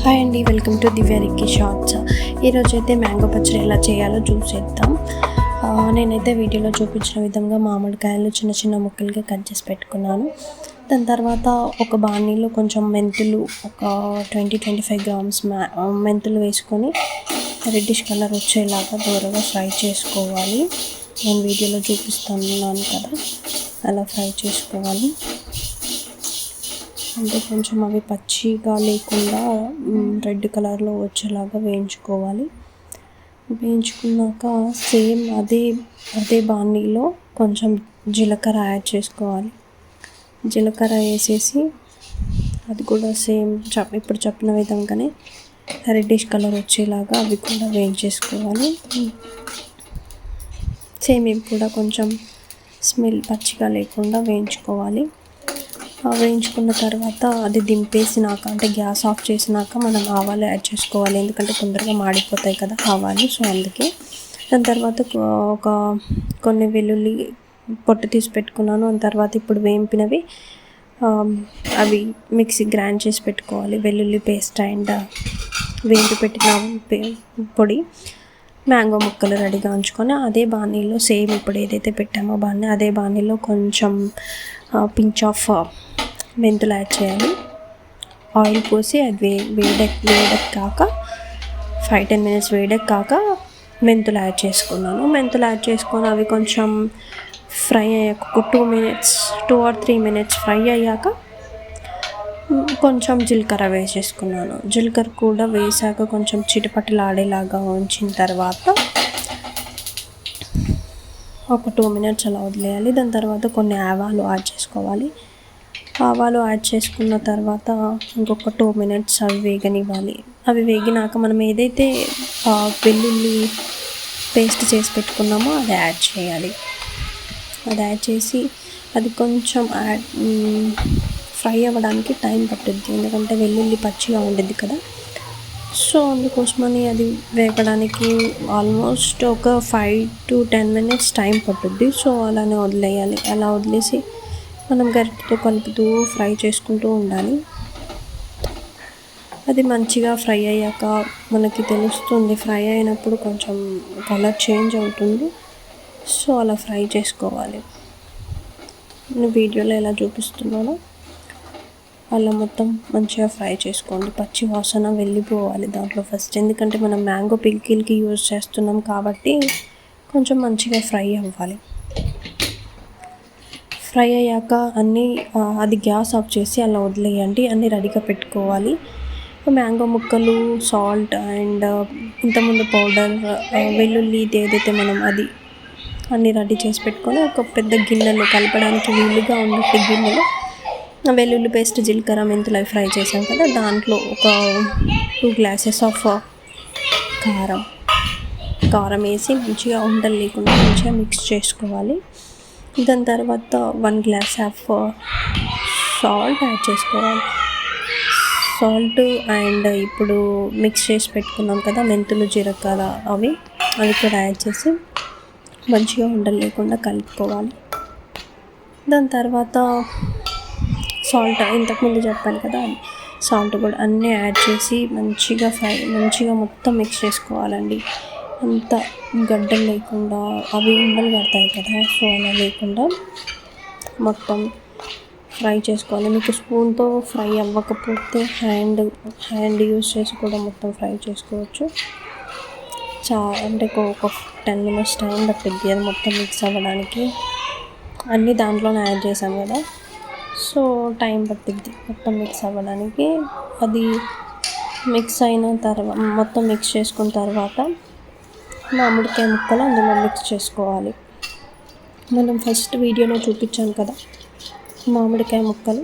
Hi అండి, welcome to Divya Ricky shorts. ఈరోజైతే mango పచ్చడి ఎలా చేయాలో చూసేద్దాం. నేనైతే వీడియోలో చూపించిన విధంగా మామిడికాయలు చిన్న చిన్న ముక్కలుగా కట్ చేసి పెట్టుకున్నాను. దాని తర్వాత ఒక బాణీలో కొంచెం మెంతులు, ఒక 20-25 గ్రామ్స్ మెంతులు వేసుకొని రెడ్డిష్ కలర్ వచ్చేలాగా దూరగా ఫ్రై చేసుకోవాలి. నేను వీడియోలో చూపిస్తున్నాను కదా, అలా ఫ్రై చేసుకోవాలి. అంటే కొంచెం అవి పచ్చిగా లేకుండా రెడ్ కలర్లో వచ్చేలాగా వేయించుకోవాలి. వేయించుకున్నాక సేమ్ అదే బాణీలో కొంచెం జీలకర్ర యాడ్ చేసుకోవాలి. జీలకర్ర వేసేసి అది కూడా సేమ్ ఇప్పుడు చెప్పిన విధంగానే రెడ్డిష్ కలర్ వచ్చేలాగా అవి కూడా వేయించేసుకోవాలి. సేమ్ ఇవి కూడా కొంచెం స్మెల్ పచ్చిగా లేకుండా వేయించుకోవాలి. వేయించుకున్న తర్వాత అది దింపేసినాక, అంటే గ్యాస్ ఆఫ్ చేసినాక మనం ఆవాలు యాడ్ చేసుకోవాలి. ఎందుకంటే తొందరగా మాడిపోతాయి కదా ఆవాలు, సో అందుకే. దాని తర్వాత కొన్ని వెల్లుల్లి పొట్టు తీసి పెట్టుకున్నాను. దాని తర్వాత ఇప్పుడు వేయింపినవి అవి మిక్సీ గ్రైండ్ చేసి పెట్టుకోవాలి. వెల్లుల్లి పేస్ట్ అండ్ వేయింపి పెట్టిన పొడి, మ్యాంగో ముక్కలు రెడీగా ఉంచుకొని అదే బాణీలో సేమ్ ఇప్పుడు ఏదైతే పెట్టామో అదే బాణీలో కొంచెం పించ్ ఆఫ్ మెంతులు యాడ్ చేయాలి. ఆయిల్ పోసి అది వేడెక్కాక 5-10 మినిట్స్ వేడెక్కాక మెంతులు యాడ్ చేసుకున్నాను. మెంతులు యాడ్ చేసుకొని అవి కొంచెం ఫ్రై అయ్యాక ఒక 2 or 3 మినిట్స్ ఫ్రై అయ్యాక కొంచెం జీలకర్ర వేసేసుకున్నాను. జీలకర్ర కూడా వేసాక కొంచెం చిటపటలాడేలాగా ఉంచిన తర్వాత ఒక 2 మినిట్స్ అలా వదిలేయాలి. దాని తర్వాత కొన్ని ఆవాలు యాడ్ చేసుకోవాలి. ఆవాలు యాడ్ చేసుకున్న తర్వాత ఇంకొక 2 మినిట్స్ అవి వేగనివ్వాలి. అవి వేగినాక మనం ఏదైతే వెల్లుల్లి పేస్ట్ చేసి పెట్టుకున్నామో అది యాడ్ చేయాలి. అది యాడ్ చేసి అది కొంచెం ఫ్రై అవ్వడానికి టైం పట్టుద్ది, ఎందుకంటే వెల్లుల్లి పచ్చిగా ఉండేది కదా. సో అందుకోసమని అది వేగడానికి ఆల్మోస్ట్ ఒక 5-10 మినిట్స్ టైం పట్టుద్ది. సో అలానే వదిలేయాలి. అలా వదిలేసి మనం గరిటెతో కలుపుతూ ఫ్రై చేసుకుంటూ ఉండాలి. అది మంచిగా ఫ్రై అయ్యాక మనకి తెలుస్తుంది. ఫ్రై అయినప్పుడు కొంచెం కలర్ చేంజ్ అవుతుంది. సో అలా ఫ్రై చేసుకోవాలి. నేను వీడియోలో ఎలా చూపిస్తున్నానో అలా మొత్తం మంచిగా ఫ్రై చేసుకోండి. పచ్చి వాసన వెళ్ళిపోవాలి దాంట్లో ఫస్ట్, ఎందుకంటే మనం మ్యాంగో పికిల్కి యూజ్ చేస్తున్నాం కాబట్టి కొంచెం మంచిగా ఫ్రై అవ్వాలి. ఫ్రై అయ్యాక అది గ్యాస్ ఆఫ్ చేసి అలా వదిలేయండి. అన్నీ రెడీగా పెట్టుకోవాలి. మ్యాంగో ముక్కలు, సాల్ట్ అండ్ ఇంతకుముందు పౌడర్, వెల్లుల్లి ఏదైతే మనం అది అన్నీ రెడీ చేసి పెట్టుకొని ఒక పెద్ద గిన్నెలో కలపడానికి వీలుగా ఉన్నట్టు గిన్నెలో వెల్లుల్లి పేస్ట్, జీలకర్ర, మెంతులు అవి ఫ్రై చేసాం కదా, దాంట్లో ఒక 2 గ్లాసెస్ ఆఫ్ కారం వేసి మంచిగా ఉండలు లేకుండా మంచిగా మిక్స్ చేసుకోవాలి. దాని తర్వాత 1 గ్లాస్ ఆఫ్ సాల్ట్ యాడ్ చేసుకోవాలి. సాల్ట్ అండ్ ఇప్పుడు మిక్స్ చేసి పెట్టుకున్నాం కదా మెంతులు, జీలకర్ర అవి కూడా యాడ్ చేసి మంచిగా ఉండలు లేకుండా కలుపుకోవాలి. దాని తర్వాత సాల్ట్ ఇంతకుముందు చెప్పాను కదా, సాల్ట్ కూడా అన్నీ యాడ్ చేసి మంచిగా మొత్తం మిక్స్ చేసుకోవాలండి. అంత గడ్డలు లేకుండా అవి ఉండలు కడతాయి కదా, సో అలా లేకుండా మొత్తం ఫ్రై చేసుకోవాలి. మీకు స్పూన్తో ఫ్రై అవ్వకపోతే హ్యాండ్ యూజ్ చేసి కూడా మొత్తం ఫ్రై చేసుకోవచ్చు. అంటే ఒక 10 మినిట్స్ టైం పట్టుద్ది అది మొత్తం మిక్స్ అవ్వడానికి. అన్నీ దాంట్లోనే యాడ్ చేసాం కదా, సో టైం పట్టుద్ది మొత్తం మిక్స్ అవ్వడానికి. అది మిక్స్ అయిన తర్వాత మొత్తం మిక్స్ చేసుకున్న తర్వాత మామిడికాయ ముక్కలు అందులో మిక్స్ చేసుకోవాలి. మనం ఫస్ట్ వీడియోలో చూపించాను కదా మామిడికాయ ముక్కలు,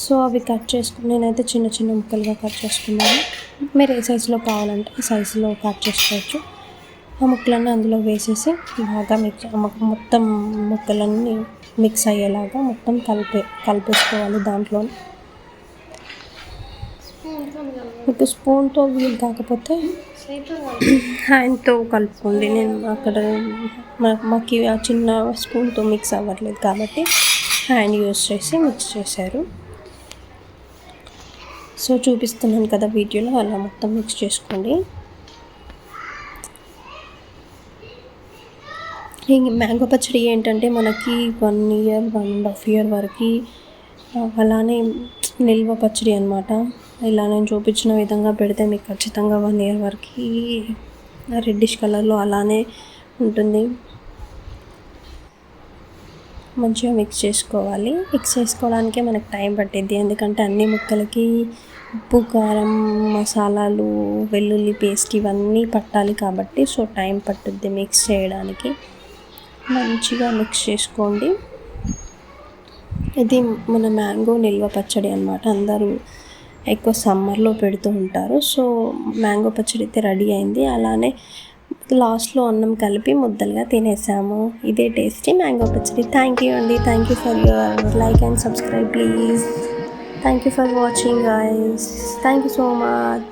సో అవి కట్ చేసుకుని నేనైతే చిన్న చిన్న ముక్కలుగా కట్ చేసుకున్నాను. మీరు ఏ సైజులో కావాలంటే ఆ సైజులో కట్ చేసుకోవచ్చు. ఆ ముక్కలన్నీ అందులో వేసేసి బాగా మొత్తం ముక్కలన్నీ మిక్స్ అయ్యేలాగా మొత్తం కలిపేసుకోవాలి. దాంట్లో మీకు స్పూన్తో వీలు కాకపోతే హ్యాండ్తో కలుపుకోండి. నేను అక్కడ మాకు ఆ చిన్న స్పూన్తో మిక్స్ అవ్వట్లేదు కాబట్టి హ్యాండ్ యూస్ చేసి మిక్స్ చేశారు. సో చూపిస్తున్నాను కదా వీడియోలో, అలా మొత్తం మిక్స్ చేసుకోండి. ఈ మ్యాంగో పచ్చడి ఏంటంటే మనకి 1 ఇయర్ 1.5 ఇయర్ వరకు అలానే నిల్వ పచ్చడి అనమాట. ఇలా నేను చూపించిన విధంగా పెడితే మీకు ఖచ్చితంగా 1 ఇయర్ వరకు రెడ్డిష్ కలర్లో అలానే ఉంటుంది. మంచిగా మిక్స్ చేసుకోవాలి. మిక్స్ చేసుకోవడానికే మనకు టైం పట్టిద్ది, ఎందుకంటే అన్ని ముక్కలకి ఉప్పు, కారం, మసాలాలు, వెల్లుల్లి పేస్ట్ ఇవన్నీ పట్టాలి కాబట్టి సో టైం పట్టుద్ది మిక్స్ చేయడానికి. మంచిగా మిక్స్ చేసుకోండి. ఇది మన మ్యాంగో నిల్వ పచ్చడి అనమాట. అందరూ ఎక్కువ సమ్మర్లో పెడుతూ ఉంటారు. సో మ్యాంగో పచ్చడి అయితే రెడీ అయింది. అలానే లాస్ట్లో అన్నం కలిపి ముద్దలుగా తినేసాము. ఇదే టేస్టీ మ్యాంగో పచ్చడి. థ్యాంక్ యూ అండి. Thank you for your like and subscribe please. Thank you for watching guys. Thank you so much.